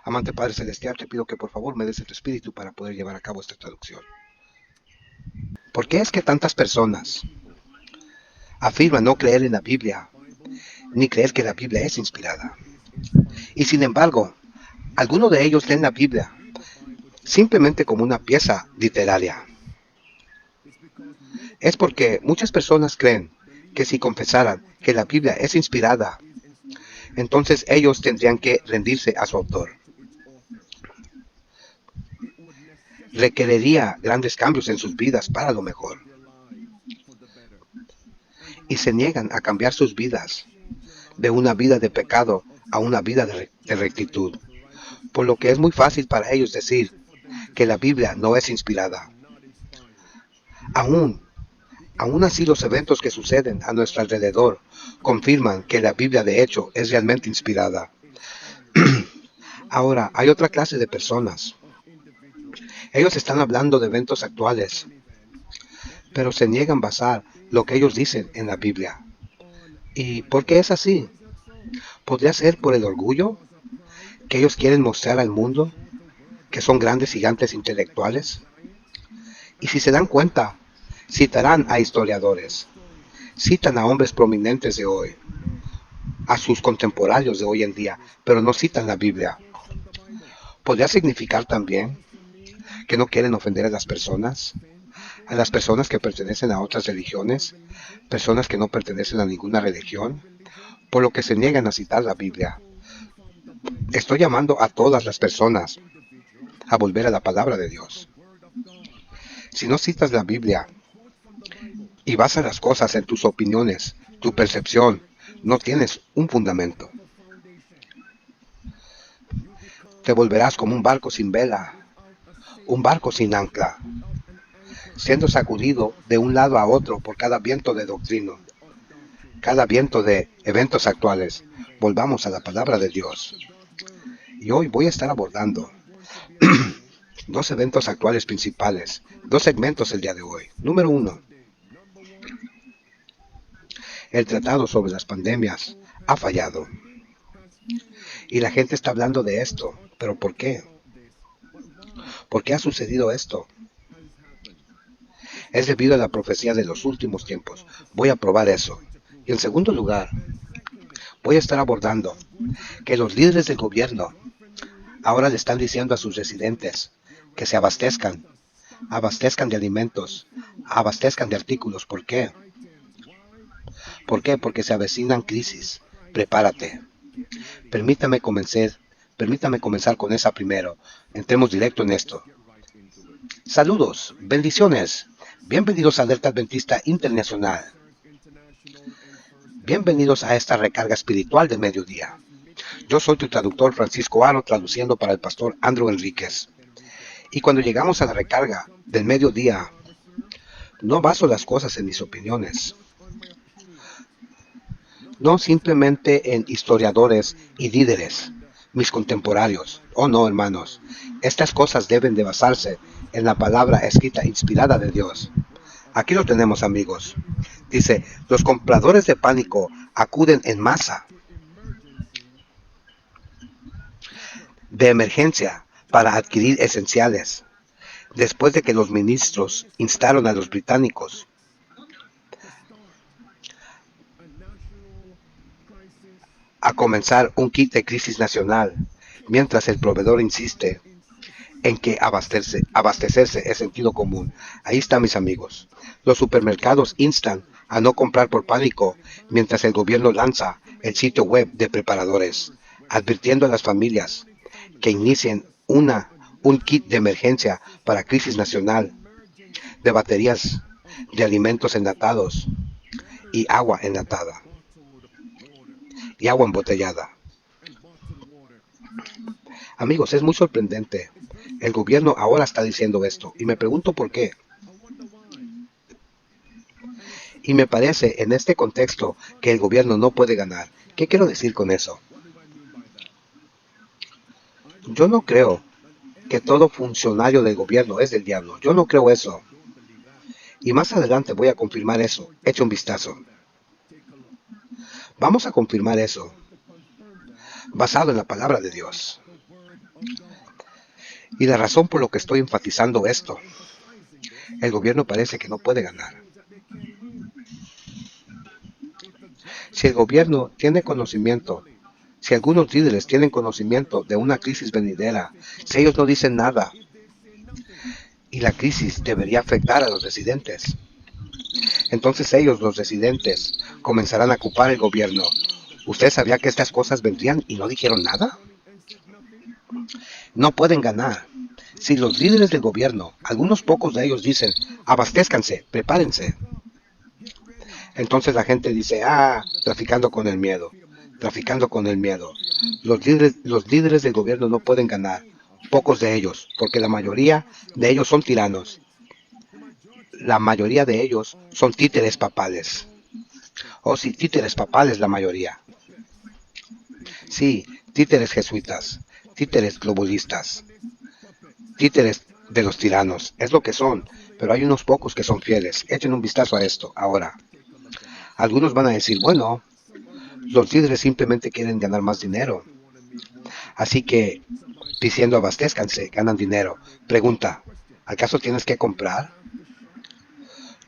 Amante Padre Celestial, te pido que por favor me des de tu espíritu para poder llevar a cabo esta traducción. ¿Por qué es que tantas personas afirman no creer en la Biblia, ni creer que la Biblia es inspirada? Y sin embargo, algunos de ellos leen la Biblia simplemente como una pieza literaria. Es porque muchas personas creen que si confesaran que la Biblia es inspirada, entonces ellos tendrían que rendirse a su autor. Requeriría grandes cambios en sus vidas para lo mejor. Y se niegan a cambiar sus vidas de una vida de pecado a una vida de rectitud. Por lo que es muy fácil para ellos decir que la Biblia no es inspirada. Aún, aún así los eventos que suceden a nuestro alrededor confirman que la Biblia de hecho es realmente inspirada. Ahora, hay otra clase de personas. Ellos están hablando de eventos actuales, pero se niegan a basar lo que ellos dicen en la Biblia. ¿Y por qué es así? ¿Podría ser por el orgullo que ellos quieren mostrar al mundo que son grandes gigantes intelectuales? Y si se dan cuenta, citarán a historiadores, citan a hombres prominentes de hoy, a sus contemporáneos de hoy en día, pero no citan la Biblia. ¿Podría significar también que no quieren ofender a las personas que pertenecen a otras religiones, personas que no pertenecen a ninguna religión, por lo que se niegan a citar la Biblia? Estoy llamando a todas las personas a volver a la palabra de Dios. Si no citas la Biblia y basas las cosas en tus opiniones, tu percepción, no tienes un fundamento. Te volverás como un barco sin vela, un barco sin ancla, siendo sacudido de un lado a otro por cada viento de doctrina, cada viento de eventos actuales. Volvamos a la palabra de Dios. Y hoy voy a estar abordando dos eventos actuales principales, dos segmentos el día de hoy. Número uno, el tratado sobre las pandemias ha fallado. Y la gente está hablando de esto. ¿Pero por qué? ¿Por qué ha sucedido esto? Es debido a la profecía de los últimos tiempos. Voy a probar eso. Y en segundo lugar, voy a estar abordando que los líderes del gobierno ahora le están diciendo a sus residentes que se abastezcan de alimentos, abastezcan de artículos. ¿Por qué? ¿Por qué? Porque se avecinan crisis. Prepárate. Permítame comenzar con esa primero. Entremos directo en esto. Saludos, bendiciones. Bienvenidos a Alerta Adventista Internacional. Bienvenidos a esta recarga espiritual de mediodía. Yo soy tu traductor Francisco Aro, traduciendo para el pastor Andrew Enríquez. Y cuando llegamos a la recarga del mediodía, no baso las cosas en mis opiniones, no simplemente en historiadores y líderes, mis contemporáneos. Oh no, hermanos, estas cosas deben de basarse en la palabra escrita inspirada de Dios. Aquí lo tenemos, amigos. Dice, los compradores de pánico acuden en masa de emergencia para adquirir esenciales, después de que los ministros instaron a los británicos a comenzar un kit de crisis nacional, mientras el proveedor insiste en que abastecerse es sentido común. Ahí está, mis amigos. Los supermercados instan a no comprar por pánico, mientras el gobierno lanza el sitio web de preparadores, advirtiendo a las familias que inicien un kit de emergencia para crisis nacional de baterías de alimentos enlatados y agua enlatada y agua embotellada. Amigos, es muy sorprendente. El gobierno ahora está diciendo esto y me pregunto por qué. Y me parece en este contexto que el gobierno no puede ganar. ¿Qué quiero decir con eso? Yo no creo que todo funcionario del gobierno es del diablo. Yo no creo eso. Y más adelante voy a confirmar eso. Eche un vistazo. Vamos a confirmar eso, basado en la palabra de Dios. Y la razón por la que estoy enfatizando esto, el gobierno parece que no puede ganar. Si el gobierno tiene conocimiento, si algunos líderes tienen conocimiento de una crisis venidera, si ellos no dicen nada, y la crisis debería afectar a los residentes, entonces ellos, los residentes, comenzarán a ocupar el gobierno. ¿Usted sabía que estas cosas vendrían y no dijeron nada? No pueden ganar. Si los líderes del gobierno, algunos pocos de ellos dicen, abastézcanse, prepárense, entonces la gente dice, traficando con el miedo, traficando con el miedo. Los líderes del gobierno no pueden ganar, pocos de ellos, porque la mayoría de ellos son tiranos. La mayoría de ellos son títeres papales. Oh, sí, títeres papales la mayoría. Sí, títeres jesuitas, títeres globalistas, títeres de los tiranos, es lo que son, pero hay unos pocos que son fieles. Echen un vistazo a esto ahora. Algunos van a decir, bueno, los líderes simplemente quieren ganar más dinero. Así que, diciendo abastézcanse, ganan dinero. Pregunta, ¿acaso tienes que comprar?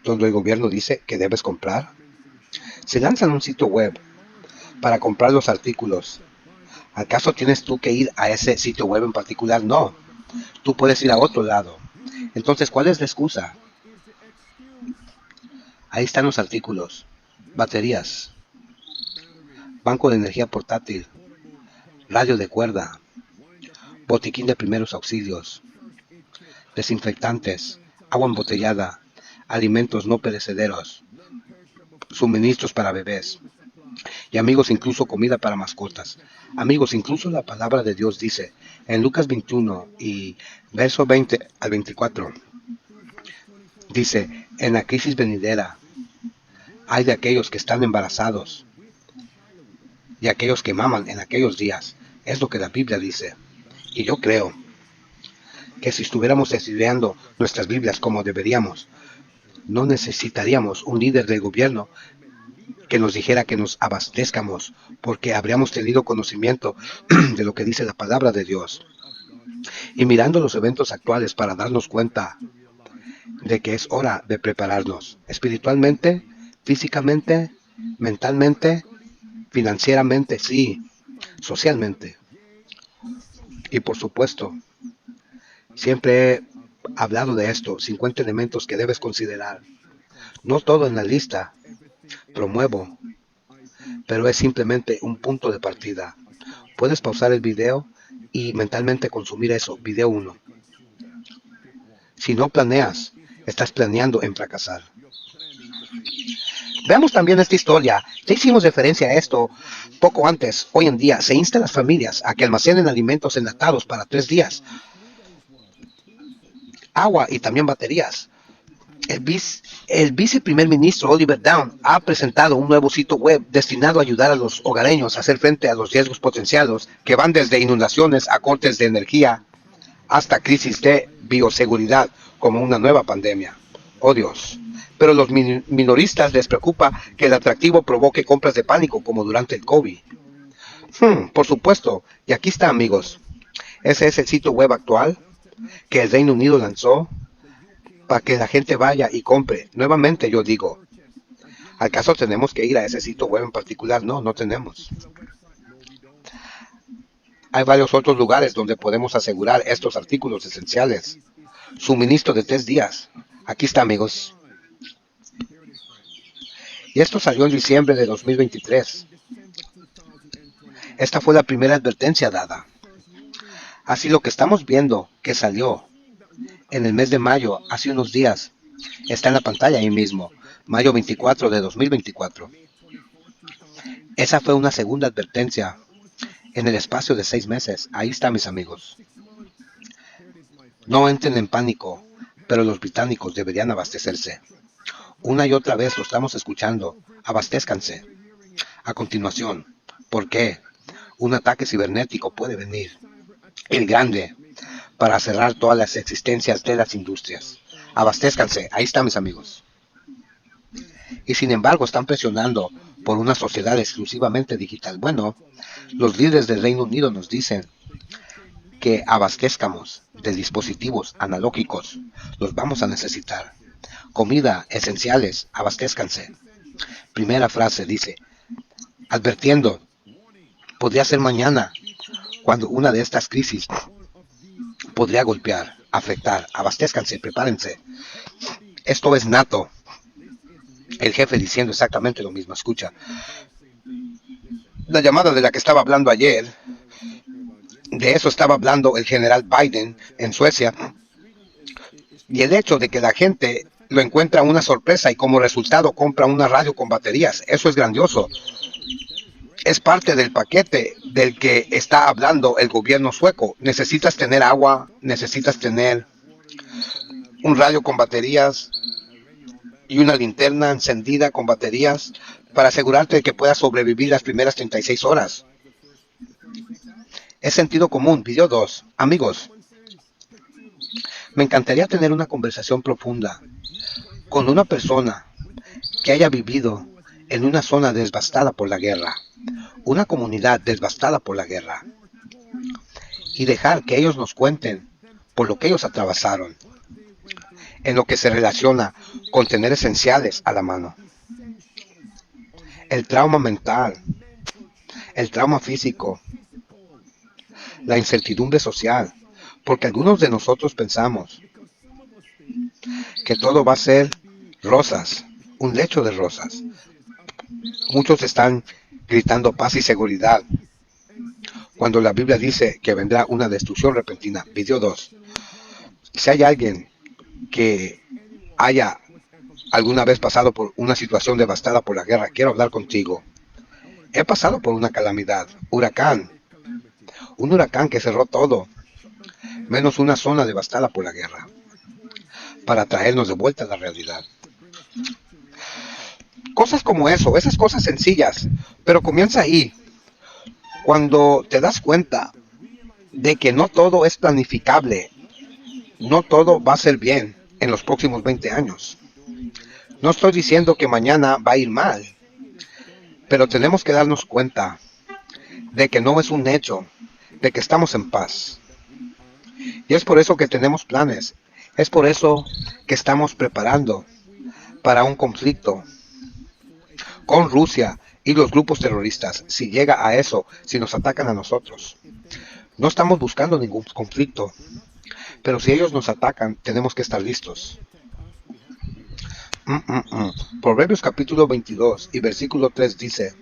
Donde el gobierno dice que debes comprar. Se lanzan un sitio web para comprar los artículos. ¿Acaso tienes tú que ir a ese sitio web en particular? No. Tú puedes ir a otro lado. Entonces, ¿cuál es la excusa? Ahí están los artículos. Baterías. Banco de energía portátil. Radio de cuerda. Botiquín de primeros auxilios. Desinfectantes. Agua embotellada. Alimentos no perecederos. Suministros para bebés. Y amigos, incluso comida para mascotas. Amigos, incluso la palabra de Dios dice en Lucas 21 y verso 20 al 24, dice, en la crisis venidera hay de aquellos que están embarazados y aquellos que maman en aquellos días. Es lo que la Biblia dice. Y yo creo que si estuviéramos estudiando nuestras Biblias como deberíamos, no necesitaríamos un líder del gobierno que nos dijera que nos abastezcamos, porque habríamos tenido conocimiento de lo que dice la palabra de Dios. Y mirando los eventos actuales para darnos cuenta de que es hora de prepararnos espiritualmente, físicamente, mentalmente, financieramente, sí, socialmente. Y por supuesto, siempre he hablado de esto, 50 elementos que debes considerar. No todo en la lista promuevo, pero es simplemente un punto de partida. Puedes pausar el video y mentalmente consumir eso, video 1. Si no planeas, estás planeando en fracasar. Veamos también esta historia. Ya hicimos referencia a esto poco antes. Hoy en día se insta a las familias a que almacenen alimentos enlatados para 3 días, agua y también baterías. El viceprimer ministro Oliver Downe ha presentado un nuevo sitio web destinado a ayudar a los hogareños a hacer frente a los riesgos potenciales que van desde inundaciones a cortes de energía hasta crisis de bioseguridad como una nueva pandemia. Oh Dios. Pero los minoristas les preocupa que el atractivo provoque compras de pánico como durante el COVID. Por supuesto, y aquí está, amigos. Ese es el sitio web actual que el Reino Unido lanzó para que la gente vaya y compre. Nuevamente yo digo, ¿acaso tenemos que ir a ese sitio web en particular? No, no tenemos. Hay varios otros lugares donde podemos asegurar estos artículos esenciales. Suministro de 3 días. Aquí está, amigos. Y esto salió en diciembre de 2023. Esta fue la primera advertencia dada. Así lo que estamos viendo que salió en el mes de mayo, hace unos días, está en la pantalla ahí mismo, mayo 24 de 2024. Esa fue una segunda advertencia en el espacio de 6 meses. Ahí está, mis amigos. No entren en pánico, pero los británicos deberían abastecerse. Una y otra vez lo estamos escuchando. Abastézcanse. A continuación, ¿por qué? Un ataque cibernético puede venir. El grande, para cerrar todas las existencias de las industrias. Abastézcanse. Ahí está, mis amigos. Y sin embargo están presionando por una sociedad exclusivamente digital. Bueno, los líderes del Reino Unido nos dicen que abastezcamos de dispositivos analógicos. Los vamos a necesitar. Comida, esenciales, abastézcanse. Primera frase dice, advirtiendo, podría ser mañana, cuando una de estas crisis podría golpear, afectar. Abastézcanse, prepárense. Esto es nato. El jefe diciendo exactamente lo mismo. Escucha. La llamada de la que estaba hablando ayer, de eso estaba hablando el general Biden en Suecia. Y el hecho de que la gente lo encuentra una sorpresa y como resultado compra una radio con baterías. Eso es grandioso. Es parte del paquete del que está hablando el gobierno sueco. Necesitas tener agua, necesitas tener un radio con baterías y una linterna encendida con baterías para asegurarte de que puedas sobrevivir las primeras 36 horas. Es sentido común. Video 2. Amigos, me encantaría tener una conversación profunda con una persona que haya vivido en una zona devastada por la guerra, una comunidad devastada por la guerra, y dejar que ellos nos cuenten por lo que ellos atravesaron, en lo que se relaciona con tener esenciales a la mano. El trauma mental, el trauma físico, la incertidumbre social, porque algunos de nosotros pensamos que todo va a ser rosas, un lecho de rosas. Muchos están gritando paz y seguridad, cuando la Biblia dice que vendrá una destrucción repentina. Video 2. Si hay alguien que haya alguna vez pasado por una situación devastada por la guerra, quiero hablar contigo. He pasado por una calamidad, un huracán que cerró todo, menos una zona devastada por la guerra, para traernos de vuelta a la realidad. Cosas como eso, esas cosas sencillas, pero comienza ahí, cuando te das cuenta de que no todo es planificable, no todo va a ser bien en los próximos 20 años. No estoy diciendo que mañana va a ir mal, pero tenemos que darnos cuenta de que no es un hecho, de que estamos en paz. Y es por eso que tenemos planes, es por eso que estamos preparando para un conflicto con Rusia y los grupos terroristas, si llega a eso, si nos atacan a nosotros. No estamos buscando ningún conflicto, pero si ellos nos atacan, tenemos que estar listos. Proverbios capítulo 22 y versículo 3 dice,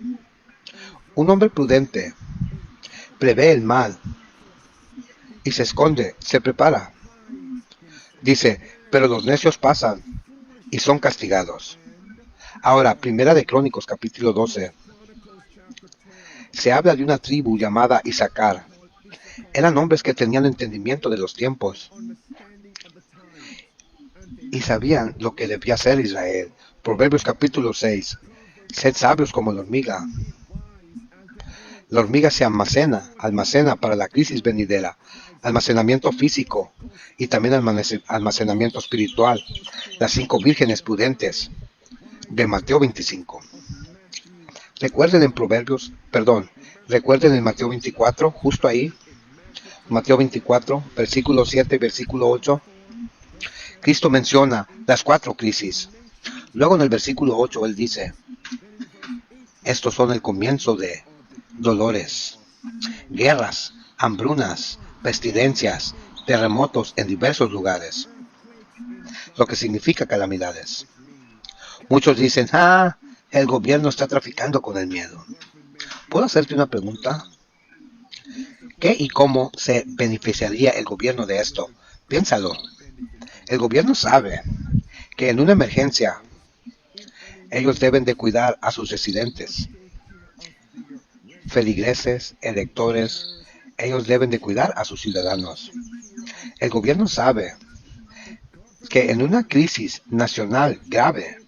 un hombre prudente prevé el mal y se esconde, se prepara. Dice, pero los necios pasan y son castigados. Ahora, Primera de Crónicos capítulo 12. Se habla de una tribu llamada Isaacar. Eran hombres que tenían entendimiento de los tiempos y sabían lo que debía hacer Israel. Proverbios capítulo 6. Sed sabios como la hormiga. La hormiga se almacena para la crisis venidera, almacenamiento físico y también almacenamiento espiritual. Las 5 vírgenes prudentes de Mateo 25. Recuerden en Mateo 24, justo ahí, Mateo 24, versículo 7 y versículo 8, Cristo menciona las 4 crisis. Luego en el versículo 8 él dice, estos son el comienzo de dolores, guerras, hambrunas, pestilencias, terremotos en diversos lugares, lo que significa calamidades. Muchos dicen, el gobierno está traficando con el miedo. ¿Puedo hacerte una pregunta? ¿Qué y cómo se beneficiaría el gobierno de esto? Piénsalo. El gobierno sabe que en una emergencia ellos deben de cuidar a sus residentes, feligreses, electores, ellos deben de cuidar a sus ciudadanos. El gobierno sabe que en una crisis nacional grave,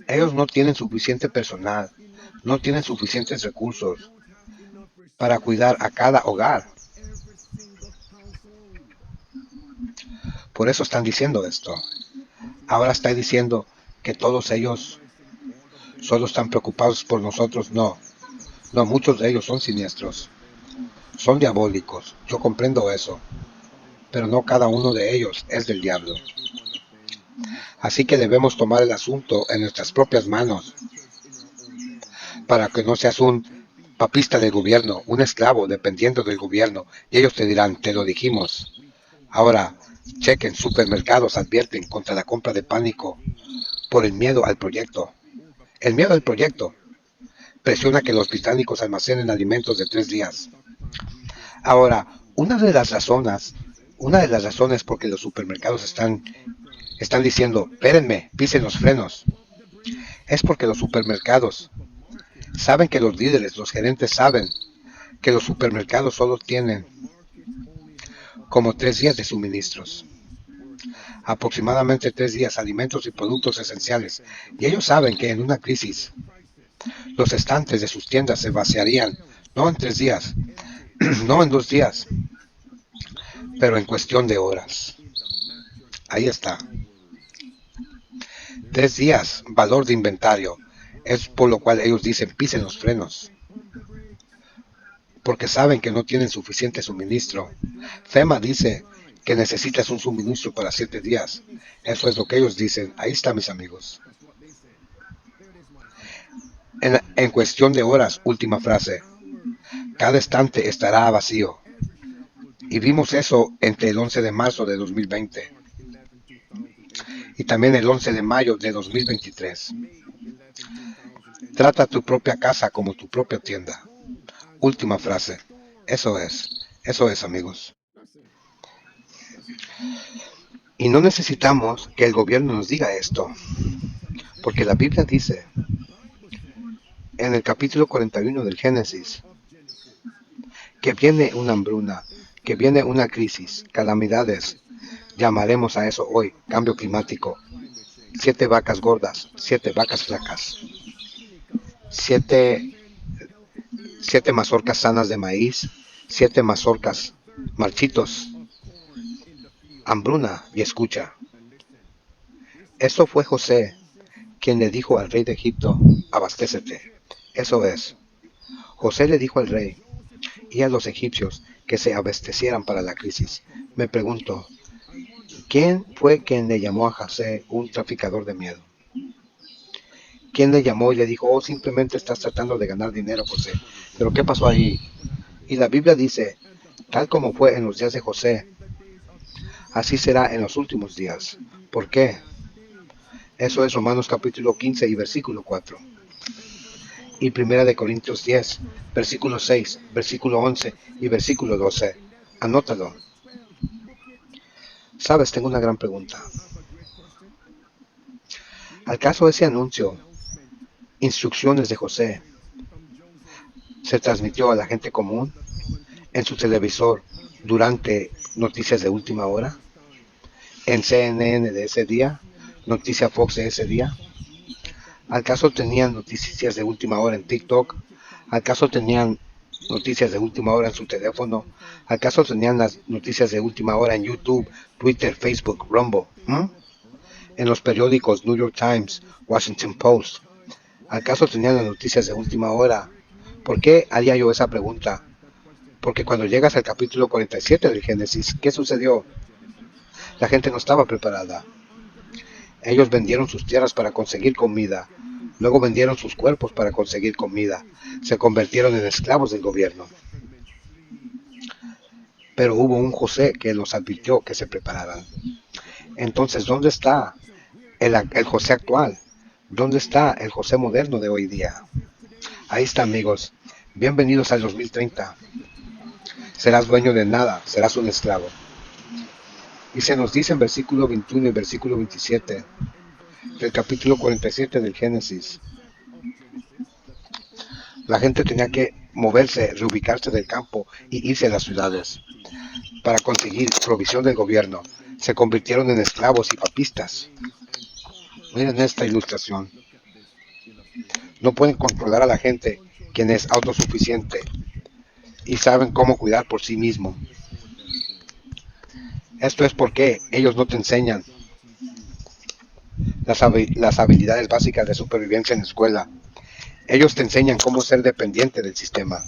ellos no tienen suficiente personal, no tienen suficientes recursos para cuidar a cada hogar. Por eso están diciendo esto. Ahora está diciendo que todos ellos solo están preocupados por nosotros. No, muchos de ellos son siniestros. Son diabólicos, yo comprendo eso, pero no cada uno de ellos es del diablo. Así que debemos tomar el asunto en nuestras propias manos, para que no seas un papista del gobierno, un esclavo dependiendo del gobierno, y ellos te dirán, te lo dijimos. Ahora, chequen, supermercados advierten contra la compra de pánico por el miedo al proyecto. El miedo al proyecto presiona que los británicos almacenen alimentos de 3 días. Ahora, una de las razones por que los supermercados están diciendo, espérenme, pisen los frenos, es porque los supermercados saben que los líderes, los gerentes saben que los supermercados solo tienen como 3 días de suministros. Aproximadamente 3 días, alimentos y productos esenciales. Y ellos saben que en una crisis, los estantes de sus tiendas se vaciarían, no en 3 días, no en 2 días, pero en cuestión de horas. Ahí está. 3 días, valor de inventario. Es por lo cual ellos dicen, pisen los frenos. Porque saben que no tienen suficiente suministro. FEMA dice que necesitas un suministro para 7 días. Eso es lo que ellos dicen. Ahí está, mis amigos. En cuestión de horas, última frase. Cada estante estará vacío. Y vimos eso entre el 11 de marzo de 2020 y también el 11 de mayo de 2023. Trata tu propia casa como tu propia tienda. Última frase. Eso es, amigos. Y no necesitamos que el gobierno nos diga esto, porque la Biblia dice en el capítulo 41 del Génesis que viene una hambruna, que viene una crisis, calamidades. Llamaremos a eso hoy cambio climático. 7 vacas gordas, 7 vacas flacas, 7 mazorcas sanas de maíz, 7 mazorcas marchitos, hambruna. Y escucha, eso fue José quien le dijo al rey de Egipto, abastécete. Eso es, José le dijo al rey y a los egipcios que se abastecieran para la crisis. Me pregunto, ¿quién fue quien le llamó a José un traficador de miedo? ¿Quién le llamó y le dijo, oh, simplemente estás tratando de ganar dinero, José? Pero ¿qué pasó ahí? Y la Biblia dice, tal como fue en los días de José, así será en los últimos días. ¿Por qué? Eso es Romanos capítulo 15 y versículo 4. Y Primera de Corintios 10, versículo 6, versículo 11 y versículo 12. Anótalo. Sabes, tengo una gran pregunta. ¿Acaso ese anuncio, instrucciones de José, se transmitió a la gente común en su televisor durante noticias de última hora? ¿En CNN de ese día? ¿Noticia Fox de ese día? ¿Acaso tenían noticias de última hora en TikTok? ¿Acaso tenían noticias de última hora en su teléfono? ¿Acaso tenían las noticias de última hora en YouTube, Twitter, Facebook, Rumble? En los periódicos New York Times, Washington Post. ¿Acaso tenían las noticias de última hora? ¿Por qué haría yo esa pregunta? Porque cuando llegas al capítulo 47 del Génesis, ¿qué sucedió? La gente no estaba preparada. Ellos vendieron sus tierras para conseguir comida. Luego vendieron sus cuerpos para conseguir comida. Se convirtieron en esclavos del gobierno. Pero hubo un José que los advirtió que se prepararan. Entonces, ¿dónde está el José actual? ¿Dónde está el José moderno de hoy día? Ahí está, amigos. Bienvenidos al 2030. Serás dueño de nada, serás un esclavo. Y se nos dice en versículo 21 y versículo 27 del capítulo 47 del Génesis. La gente tenía que moverse, reubicarse del campo y irse a las ciudades para conseguir provisión del gobierno. Se convirtieron en esclavos y papistas. Miren esta ilustración. No pueden controlar a la gente quien es autosuficiente y saben cómo cuidar por sí mismo. Esto es porque ellos no te enseñan las habilidades básicas de supervivencia en la escuela. Ellos te enseñan cómo ser dependiente del sistema.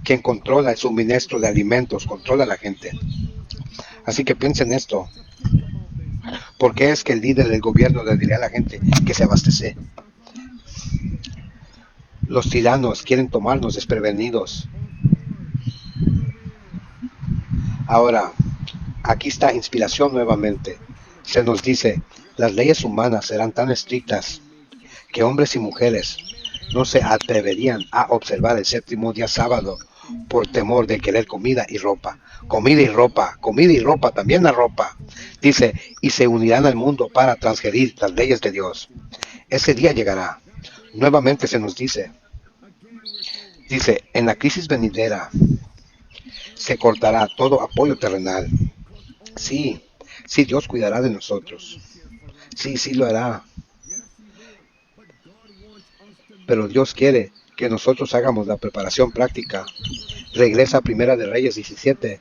Quien controla el suministro de alimentos, controla a la gente. Así que piensen esto. ¿Por qué es que el líder del gobierno le diría a la gente que se abastece? Los tiranos quieren tomarnos desprevenidos. Ahora, aquí está inspiración nuevamente. Se nos dice, las leyes humanas serán tan estrictas que hombres y mujeres no se atreverían a observar el séptimo día sábado por temor de querer comida y ropa. Comida y ropa, comida y ropa, también la ropa. Dice, y se unirán al mundo para transgredir las leyes de Dios. Ese día llegará. Nuevamente se nos dice, en la crisis venidera se cortará todo apoyo terrenal. Sí, sí, Dios cuidará de nosotros. Sí, sí lo hará. Pero Dios quiere que nosotros hagamos la preparación práctica. Regresa a Primera de Reyes 17.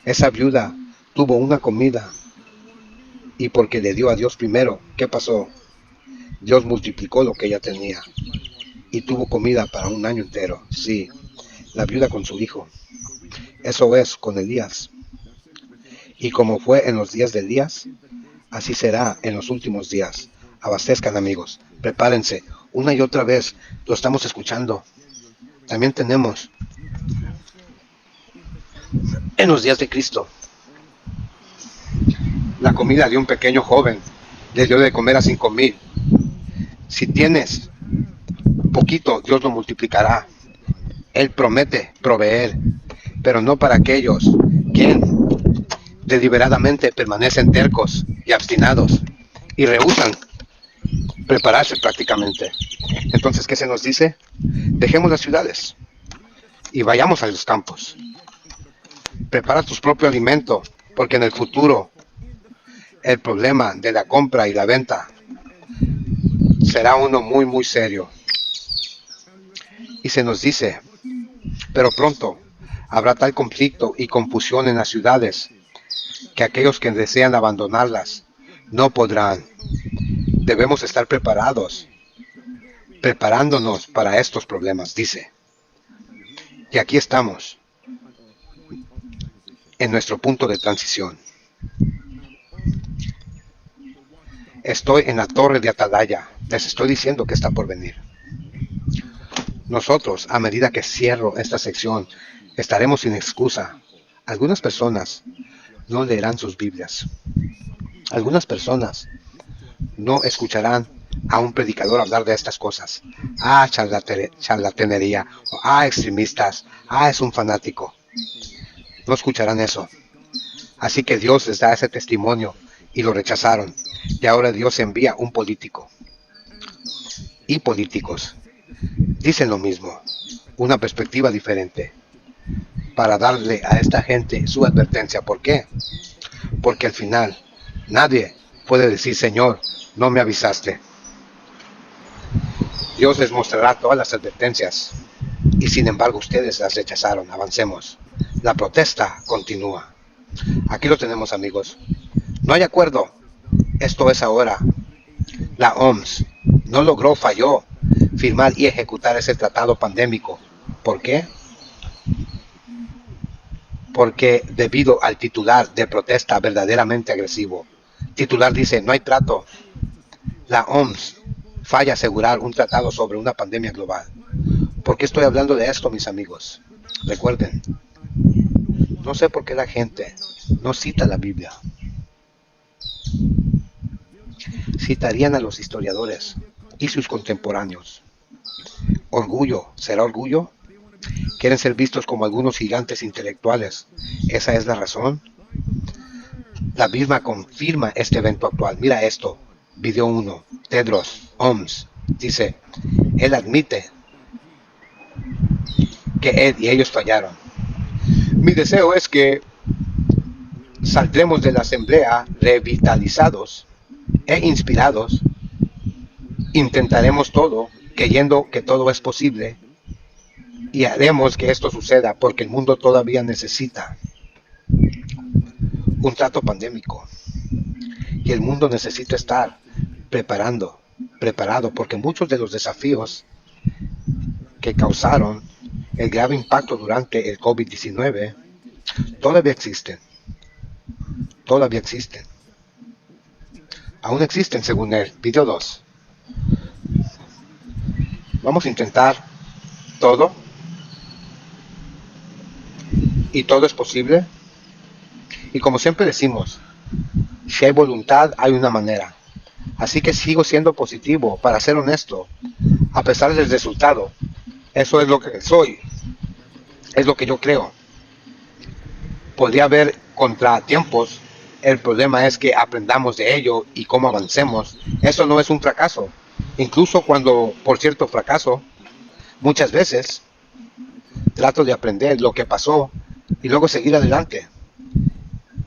Esa viuda tuvo una comida y porque le dio a Dios primero, ¿qué pasó? Dios multiplicó lo que ella tenía y tuvo comida para un año entero. Sí, la viuda con su hijo. Eso es con Elías. Y como fue en los días de Elías, así será en los últimos días. Abastezcan, amigos. Prepárense. Una y otra vez lo estamos escuchando. También tenemos en los días de Cristo la comida de un pequeño joven. Le dio de comer a 5,000. Si tienes poquito, Dios lo multiplicará. Él promete proveer, pero no para aquellos quien deliberadamente permanecen tercos y obstinados y rehúsan prepararse prácticamente. Entonces, ¿qué se nos dice? Dejemos las ciudades y vayamos a los campos. Prepara tu propio alimento, porque en el futuro el problema de la compra y la venta será uno muy, muy serio. Y se nos dice, pero pronto habrá tal conflicto y confusión en las ciudades que aquellos que desean abandonarlas no podrán. Debemos estar preparados, preparándonos para estos problemas, dice. Y aquí estamos, en nuestro punto de transición. Estoy en la torre de Atalaya. Les estoy diciendo que está por venir. Nosotros, a medida que cierro esta sección, estaremos sin excusa. Algunas personas no leerán sus Biblias. Algunas personas no escucharán a un predicador hablar de estas cosas. Ah, charlatanería. Ah, extremistas. Ah, es un fanático. No escucharán eso. Así que Dios les da ese testimonio y lo rechazaron. Y ahora Dios envía un político. Y políticos dicen lo mismo, una perspectiva diferente, para darle a esta gente su advertencia. ¿Por qué? Porque al final nadie puede decir, Señor, no me avisaste. Dios les mostrará todas las advertencias y sin embargo ustedes las rechazaron. Avancemos. La protesta continúa. Aquí lo tenemos, amigos. No hay acuerdo. Esto es ahora. La OMS no logró, falló firmar y ejecutar ese tratado pandémico. ¿Por qué? Porque debido al titular de protesta verdaderamente agresivo. Titular dice, no hay trato. La OMS falla asegurar un tratado sobre una pandemia global. ¿Por qué estoy hablando de esto, mis amigos? Recuerden, no sé por qué la gente no cita la Biblia. Citarían a los historiadores y sus contemporáneos. ¿Orgullo? ¿Será orgullo? ¿Quieren ser vistos como algunos gigantes intelectuales? ¿Esa es la razón? La misma confirma este evento actual. Mira esto. Video 1. Tedros, OMS, dice, él admite que él y ellos fallaron. Mi deseo es que saldremos de la asamblea revitalizados e inspirados. Intentaremos todo, creyendo que todo es posible, y haremos que esto suceda porque el mundo todavía necesita un trato pandémico y el mundo necesita estar preparado porque muchos de los desafíos que causaron el grave impacto durante el COVID-19 todavía existen. Todavía existen. Aún existen según él. Video 2. Vamos a intentar todo. Y todo es posible. Y como siempre decimos, si hay voluntad, hay una manera. Así que sigo siendo positivo, para ser honesto, a pesar del resultado. Eso es lo que soy. Es lo que yo creo. Podría haber contratiempos. El problema es que aprendamos de ello y cómo avancemos. Eso no es un fracaso. Incluso cuando, por cierto, fracaso, muchas veces trato de aprender lo que pasó y luego seguir adelante.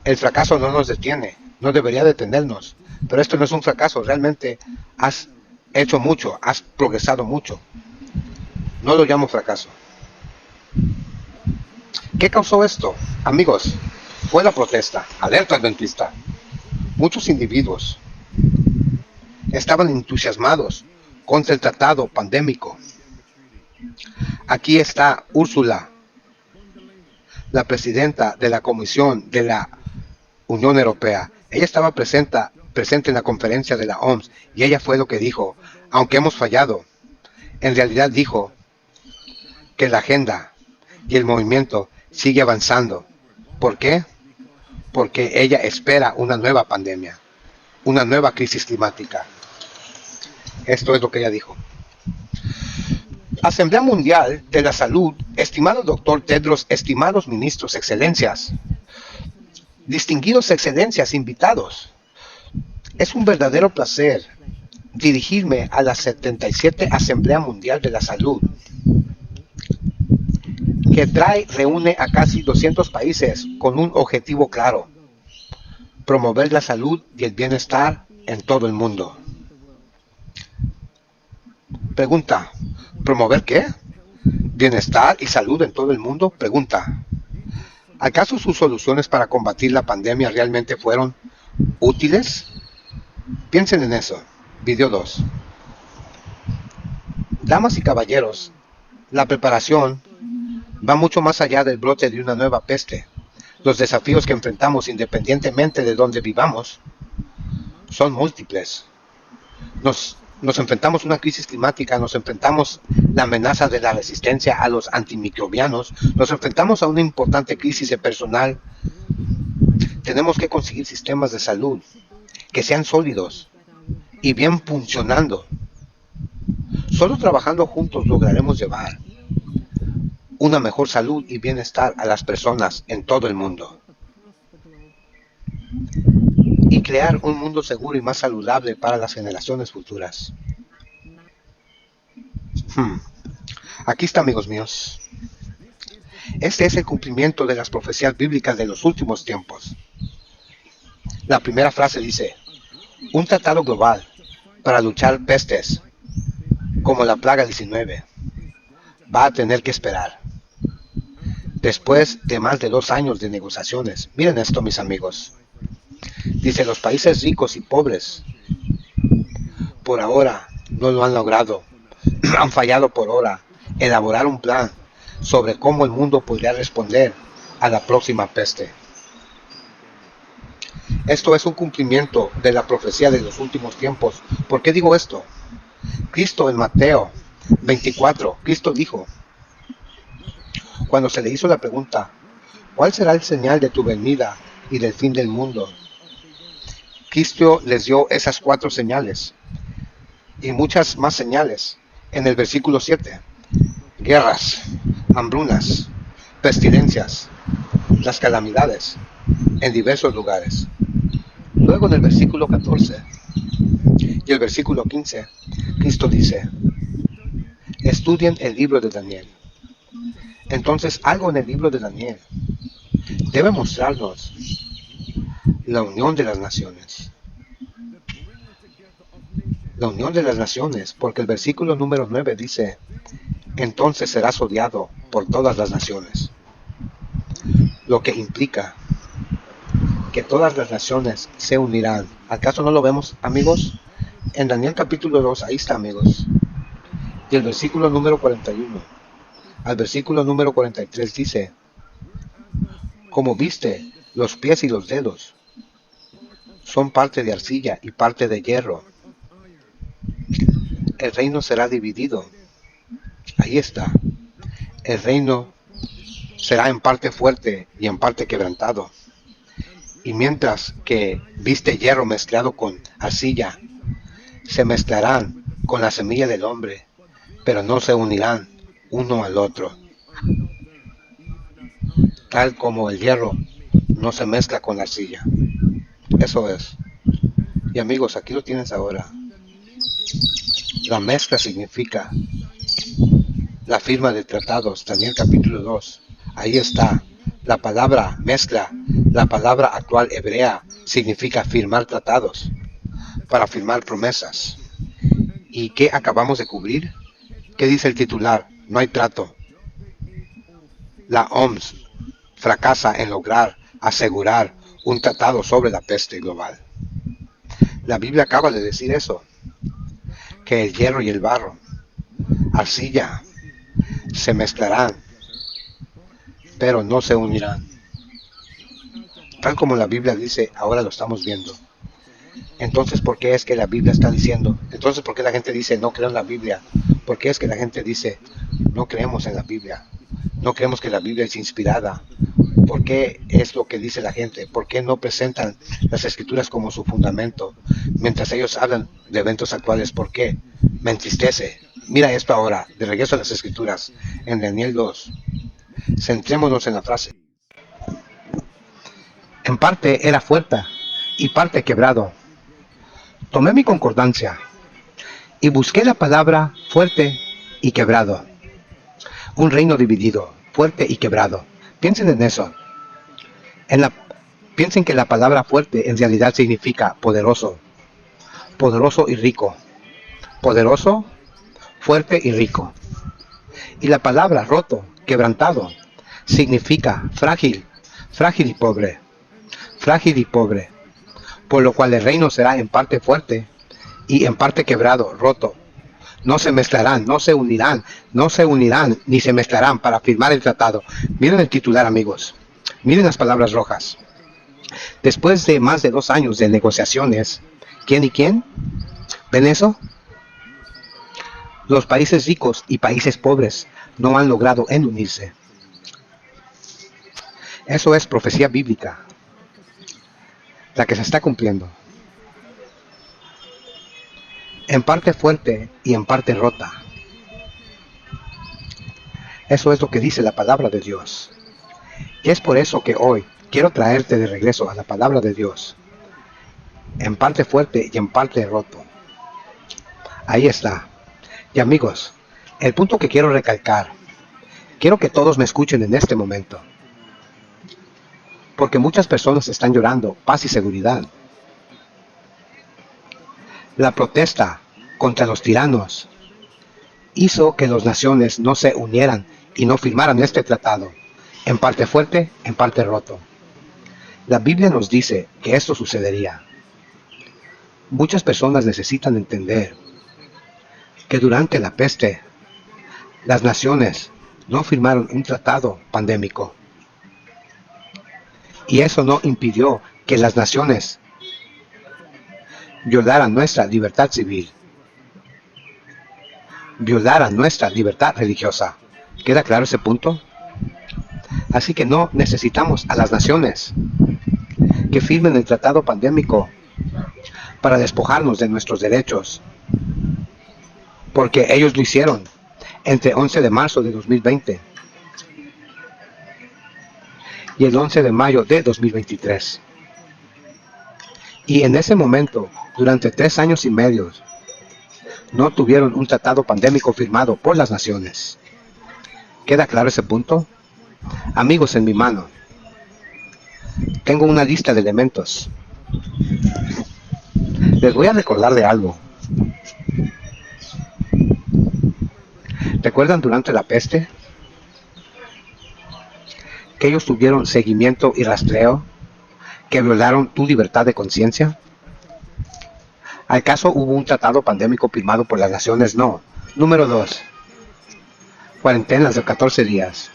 El fracaso no nos detiene, no debería detenernos. Pero esto no es un fracaso, realmente has hecho mucho, has progresado mucho. No lo llamo fracaso. ¿Qué causó esto? Amigos, fue la protesta, alerta adventista. Muchos individuos estaban entusiasmados contra el tratado pandémico. Aquí está Úrsula, la presidenta de la Comisión de la Unión Europea. Ella estaba presente en la conferencia de la OMS y ella fue lo que dijo. Aunque hemos fallado, en realidad dijo que la agenda y el movimiento sigue avanzando. ¿Por qué? Porque ella espera una nueva pandemia, una nueva crisis climática. Esto es lo que ella dijo. Asamblea Mundial de la Salud, estimado doctor Tedros, estimados ministros, excelencias, distinguidos excelencias, invitados. Es un verdadero placer dirigirme a la 77 Asamblea Mundial de la Salud, que reúne a casi 200 países con un objetivo claro: promover la salud y el bienestar en todo el mundo. Pregunta: ¿promover qué? ¿Bienestar y salud en todo el mundo? Pregunta: ¿acaso sus soluciones para combatir la pandemia realmente fueron útiles? Piensen en eso. Video 2. Damas y caballeros, la preparación va mucho más allá del brote de una nueva peste. Los desafíos que enfrentamos, independientemente de donde vivamos, son múltiples. Nos enfrentamos a una crisis climática, nos enfrentamos a la amenaza de la resistencia a los antimicrobianos, nos enfrentamos a una importante crisis de personal. Tenemos que conseguir sistemas de salud que sean sólidos y bien funcionando. Solo trabajando juntos lograremos llevar una mejor salud y bienestar a las personas en todo el mundo y crear un mundo seguro y más saludable para las generaciones futuras. Aquí está, amigos míos. Este es el cumplimiento de las profecías bíblicas de los últimos tiempos. La primera frase dice: un tratado global para luchar pestes como la plaga 19 va a tener que esperar. Después de más de 2 años de negociaciones, miren esto, mis amigos. Dice: los países ricos y pobres por ahora no lo han logrado. Han fallado por ahora elaborar un plan sobre cómo el mundo podría responder a la próxima peste. Esto es un cumplimiento de la profecía de los últimos tiempos. ¿Por qué digo esto? Cristo en Mateo 24, Cristo dijo, cuando se le hizo la pregunta: ¿cuál será el señal de tu venida y del fin del mundo? Cristo les dio esas 4 señales y muchas más señales en el versículo 7. Guerras, hambrunas, pestilencias, las calamidades en diversos lugares. Luego en el versículo 14 y el versículo 15, Cristo dice: estudien el libro de Daniel. Entonces, algo en el libro de Daniel debe mostrarnos la unión de las naciones. La unión de las naciones, porque el versículo número 9 dice: entonces serás odiado por todas las naciones. Lo que implica que todas las naciones se unirán. ¿Acaso no lo vemos, amigos? En Daniel capítulo 2, ahí está, amigos. Y el versículo número 41. al versículo número 43 dice, como viste, los pies y los dedos son parte de arcilla y parte de hierro. El reino será dividido. Ahí está. El reino será en parte fuerte y en parte quebrantado. Y mientras que viste hierro mezclado con arcilla, se mezclarán con la semilla del hombre, pero no se unirán uno al otro. Tal como el hierro no se mezcla con la arcilla. Eso es. Y amigos, aquí lo tienes ahora. La mezcla significa la firma de tratados, Daniel capítulo 2. Ahí está. La palabra mezcla, la palabra actual hebrea, significa firmar tratados, para firmar promesas. ¿Y qué acabamos de cubrir? ¿Qué dice el titular? No hay trato. La OMS fracasa en lograr asegurar un tratado sobre la peste global. La Biblia acaba de decir eso, que el hierro y el barro, arcilla, se mezclarán, pero no se unirán. Tal como la Biblia dice, ahora lo estamos viendo. Entonces, ¿por qué es que la Biblia está diciendo? Entonces, ¿por qué la gente dice, no creo en la Biblia? ¿Por qué es que la gente dice, no creemos en la Biblia? No creemos que la Biblia es inspirada. ¿Por qué es lo que dice la gente? ¿Por qué no presentan las escrituras como su fundamento? Mientras ellos hablan de eventos actuales, ¿por qué? Me entristece. Mira esto ahora, de regreso a las escrituras, en Daniel 2. Centrémonos en la frase. En parte era fuerte y parte quebrado. Tomé mi concordancia y busqué la palabra fuerte y quebrado. Un reino dividido, fuerte y quebrado. Piensen en eso. Piensen que la palabra fuerte en realidad significa poderoso. Poderoso y rico. Poderoso, fuerte y rico. Y la palabra roto, quebrantado, significa frágil, frágil y pobre. Frágil y pobre. Por lo cual el reino será en parte fuerte y en parte quebrado, roto. No se mezclarán, no se unirán, ni se mezclarán para firmar el tratado. Miren el titular, amigos. Miren las palabras rojas. Después de más de 2 años de negociaciones, ¿quién y quién? ¿Ven eso? Los países ricos y países pobres no han logrado en unirse. Eso es profecía bíblica, la que se está cumpliendo. En parte fuerte y en parte rota. Eso es lo que dice la palabra de Dios. Y es por eso que hoy quiero traerte de regreso a la palabra de Dios. En parte fuerte y en parte roto. Ahí está. Y amigos, el punto que quiero recalcar, quiero que todos me escuchen en este momento. Porque muchas personas están llorando paz y seguridad. La protesta contra los tiranos hizo que las naciones no se unieran y no firmaran este tratado, en parte fuerte, en parte roto. La Biblia nos dice que esto sucedería. Muchas personas necesitan entender que durante la peste, las naciones no firmaron un tratado pandémico. Y eso no impidió que las naciones violaran nuestra libertad civil, violaran nuestra libertad religiosa. ¿Queda claro ese punto? Así que no necesitamos a las naciones que firmen el tratado pandémico para despojarnos de nuestros derechos, porque ellos lo hicieron entre 11 de marzo de 2020 y el 11 de mayo de 2023. Y en ese momento, durante 3 años y medio, no tuvieron un tratado pandémico firmado por las naciones. ¿Queda claro ese punto? Amigos, en mi mano tengo una lista de elementos. Les voy a recordar de algo. ¿Recuerdan durante la peste que ellos tuvieron seguimiento y rastreo que violaron tu libertad de conciencia? ¿Acaso hubo un tratado pandémico firmado por las naciones? No. Número 2. cuarentenas de 14 días,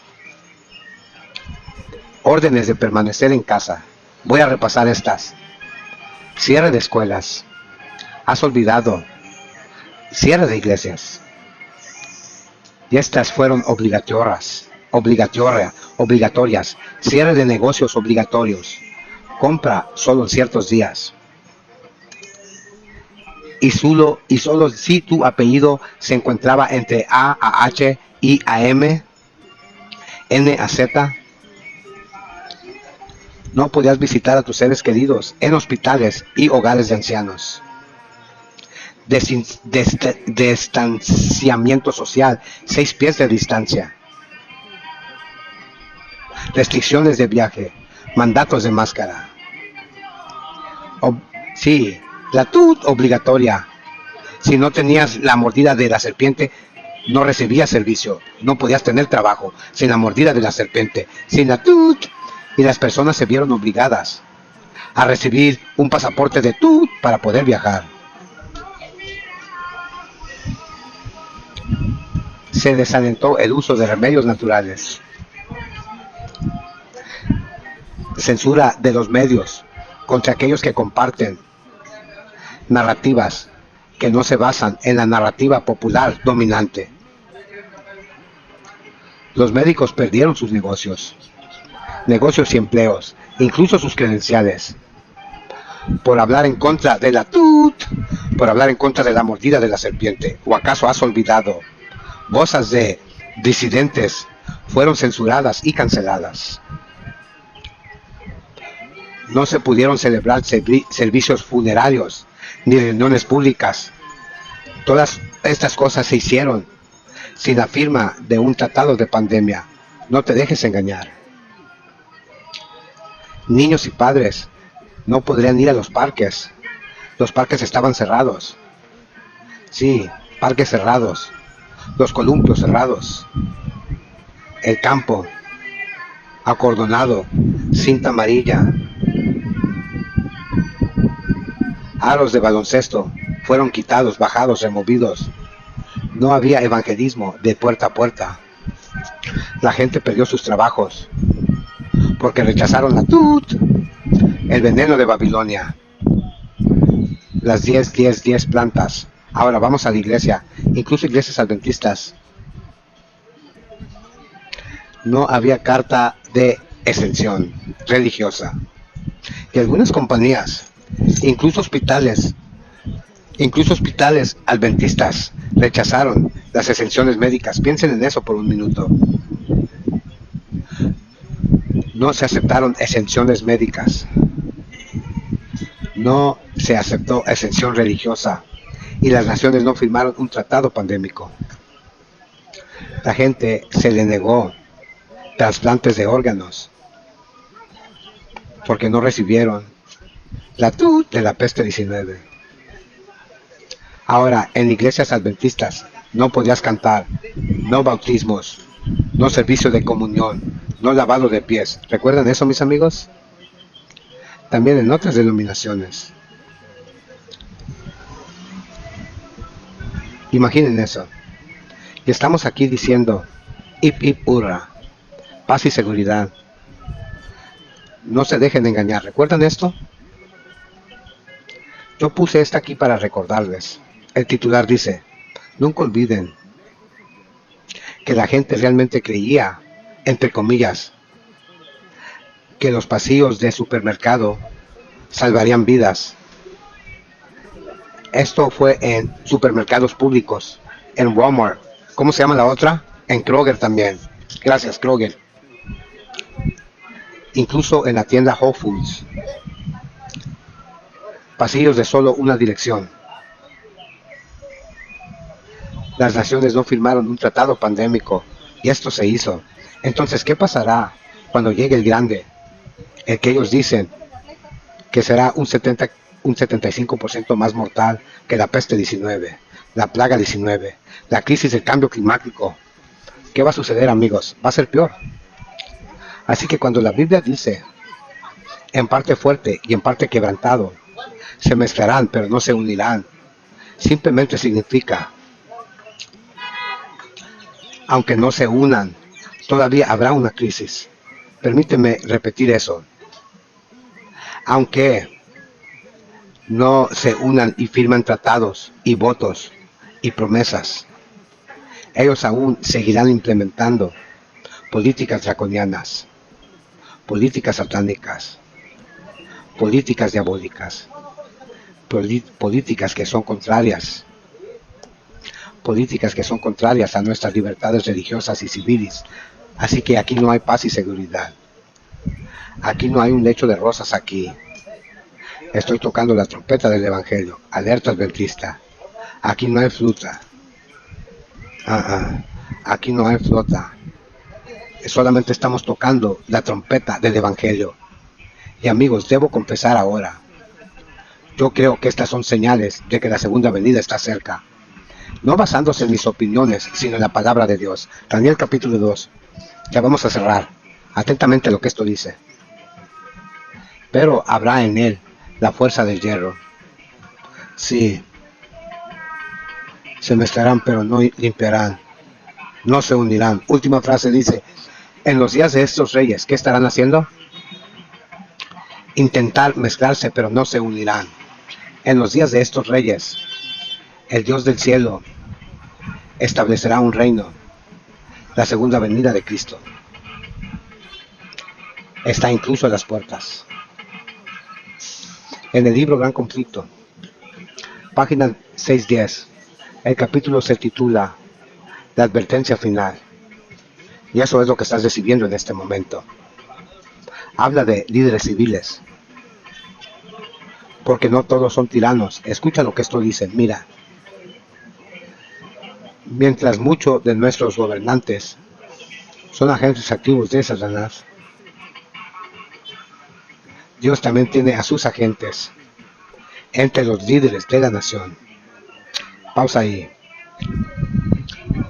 órdenes de permanecer en casa. Voy a repasar estas. Cierre de escuelas. Has olvidado. Cierre de iglesias. Y estas fueron obligatorias. Cierre de negocios obligatorios. Compra solo en ciertos días. Y solo si tu apellido se encontraba entre A a H, I a M, N a Z, no podías visitar a tus seres queridos en hospitales y hogares de ancianos. Distanciamiento social, 6 pies de distancia. Restricciones de viaje, mandatos de máscara. Sí, la TUT obligatoria. Si no tenías la mordida de la serpiente, no recibías servicio, no podías tener trabajo. Sin la mordida de la serpiente, sin la TUT. Y las personas se vieron obligadas a recibir un pasaporte de TUT para poder viajar. Se desalentó el uso de remedios naturales. Censura de los medios contra aquellos que comparten narrativas que no se basan en la narrativa popular dominante. Los médicos perdieron sus negocios y empleos, incluso sus credenciales, por hablar en contra de la TUT, por hablar en contra de la mordida de la serpiente. ¿O acaso has olvidado? Voces de disidentes fueron censuradas y canceladas. No se pudieron celebrar servicios funerarios ni reuniones públicas. Todas estas cosas se hicieron sin la firma de un tratado de pandemia. No te dejes engañar. Niños y padres no podrían ir a los parques. Los parques estaban cerrados. Sí, parques cerrados. Los columpios cerrados. El campo acordonado, cinta amarilla. Aros de baloncesto fueron quitados, bajados, removidos. No había evangelismo de puerta a puerta. La gente perdió sus trabajos porque rechazaron la TUT, el veneno de Babilonia, las 10 plantas. Ahora vamos a la iglesia, incluso iglesias adventistas. No había carta de exención religiosa. Y algunas compañías, incluso hospitales adventistas, rechazaron las exenciones médicas. Piensen en eso por un minuto. No se aceptaron exenciones médicas. No se aceptó exención religiosa. Y las naciones no firmaron un tratado pandémico. La gente se le negó trasplantes de órganos porque no recibieron la TUT de la peste 19. Ahora, en iglesias adventistas no podías cantar, no bautismos, no servicio de comunión, no lavado de pies. ¿Recuerdan eso, mis amigos? También en otras denominaciones. Imaginen eso. Y estamos aquí diciendo, ip ip hurra, paz y seguridad. No se dejen engañar. ¿Recuerdan esto? Yo puse esta aquí para recordarles. El titular dice, nunca olviden que la gente realmente creía, entre comillas, que los pasillos de supermercado salvarían vidas. Esto fue en supermercados públicos, en Walmart. ¿Cómo se llama la otra? En Kroger también. Gracias, Kroger. Incluso en la tienda Whole Foods. Pasillos de solo una dirección. Las naciones no firmaron un tratado pandémico y esto se hizo. Entonces, ¿qué pasará cuando llegue el grande? El que ellos dicen que será un 75% más mortal que la peste 19, la plaga 19, la crisis del cambio climático. ¿Qué va a suceder, amigos? Va a ser peor. Así que cuando la Biblia dice, en parte fuerte y en parte quebrantado, se mezclarán pero no se unirán, simplemente significa aunque no se unan, todavía habrá una crisis. Permíteme repetir eso. Aunque no se unan y firman tratados y votos y promesas, ellos aún seguirán implementando políticas draconianas, políticas satánicas, políticas diabólicas, políticas que son contrarias a nuestras libertades religiosas y civiles. Así que aquí no hay paz y seguridad. Aquí no hay un lecho de rosas aquí. Estoy tocando la trompeta del Evangelio. Alerta adventista. Aquí no hay fruta. Aquí no hay flota. Solamente estamos tocando la trompeta del Evangelio. Y amigos, debo confesar ahora. Yo creo que estas son señales de que la segunda venida está cerca. No basándose en mis opiniones, sino en la palabra de Dios. Daniel capítulo 2. Ya vamos a cerrar. Atentamente lo que esto dice. Pero habrá en él la fuerza del hierro. Sí. Se mezclarán, pero no limpiarán. No se unirán. Última frase dice, en los días de estos reyes, ¿qué estarán haciendo? Intentar mezclarse, pero no se unirán. En los días de estos reyes, el Dios del cielo establecerá un reino. La segunda venida de Cristo está incluso a las puertas. En el libro Gran Conflicto, página 610, el capítulo se titula La advertencia final. Y eso es lo que estás recibiendo en este momento. Habla de líderes civiles, porque no todos son tiranos. Escucha lo que esto dice. Mira, mientras muchos de nuestros gobernantes son agentes activos de Satanás, Dios también tiene a sus agentes entre los líderes de la nación. Pausa ahí.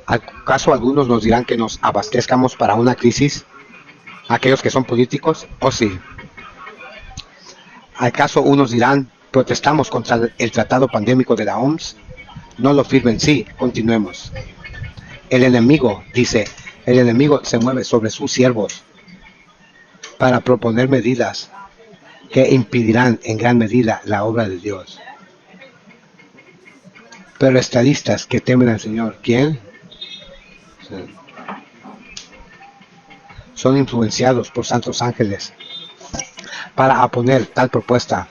¿Acaso algunos nos dirán que nos abastezcamos para una crisis? ¿Aquellos que son políticos? ¿O sí? ¿Acaso unos dirán, protestamos contra el tratado pandémico de la OMS? No lo firmen. Sí, continuemos. El enemigo, dice, el enemigo se mueve sobre sus siervos para proponer medidas que impedirán en gran medida la obra de Dios. Pero estadistas que temen al Señor, ¿quién? Son influenciados por santos ángeles para oponer tal propuesta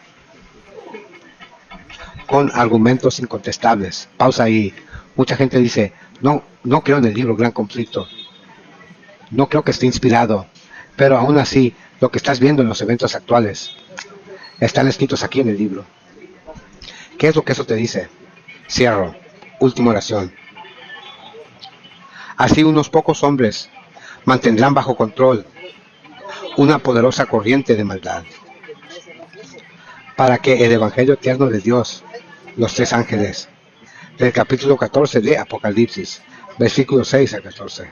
con argumentos incontestables. Pausa ahí. Mucha gente dice, no creo en el libro Gran Conflicto. No creo que esté inspirado. Pero aún así, lo que estás viendo en los eventos actuales están escritos aquí en el libro. ¿Qué es lo que eso te dice? Cierro. Última oración. Así unos pocos hombres mantendrán bajo control una poderosa corriente de maldad, para que el Evangelio eterno de Dios, los tres ángeles, del capítulo 14 de Apocalipsis, versículos 6 a 14.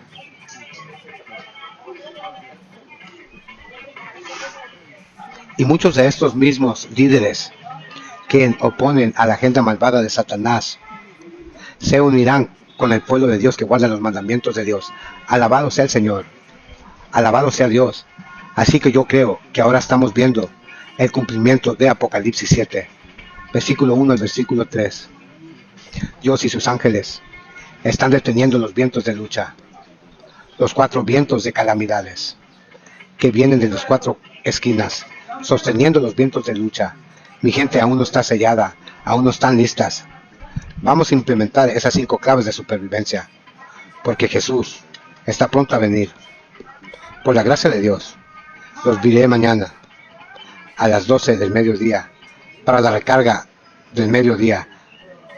Y muchos de estos mismos líderes que oponen a la agenda malvada de Satanás se unirán con el pueblo de Dios que guarda los mandamientos de Dios. Alabado sea el Señor. Alabado sea Dios. Así que yo creo que ahora estamos viendo el cumplimiento de Apocalipsis 7, versículo 1 al versículo 3. Dios y sus ángeles están deteniendo los vientos de lucha, los 4 vientos de calamidades que vienen de las 4 esquinas, sosteniendo los vientos de lucha. Mi gente aún no está sellada, aún no están listas. Vamos a implementar esas 5 claves de supervivencia, porque Jesús está pronto a venir. Por la gracia de Dios, los veré mañana a las 12 del mediodía para la recarga del mediodía.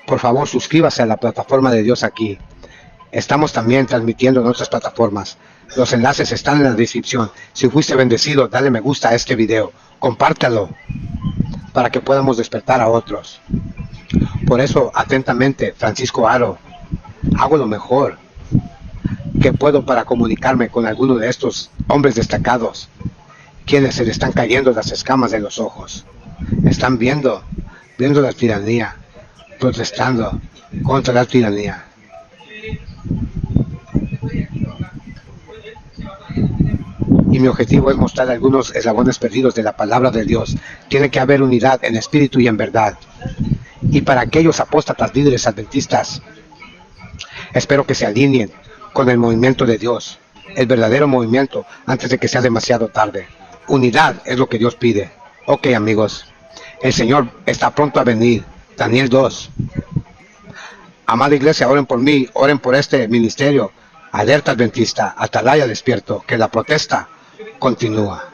Por favor, suscríbase a la plataforma de Dios aquí. Estamos también transmitiendo en otras plataformas. Los enlaces están en la descripción. Si fuiste bendecido, dale me gusta a este video. Compártelo para que podamos despertar a otros. Por eso, atentamente, Francisco Aro, hago lo mejor que puedo para comunicarme con alguno de estos hombres destacados, quienes se le están cayendo las escamas de los ojos. Están viendo la tiranía, protestando contra la tiranía. y mi objetivo es mostrar algunos eslabones perdidos de la palabra de Dios. Tiene que haber unidad en espíritu y en verdad. Y para aquellos apóstatas líderes adventistas, espero que se alineen con el movimiento de Dios, el verdadero movimiento, antes de que sea demasiado tarde. Unidad es lo que Dios pide. Ok, amigos, el Señor está pronto a venir. Daniel 2. Amada iglesia, oren por mí, oren por este ministerio. Alerta adventista, atalaya despierto, que la protesta continúa.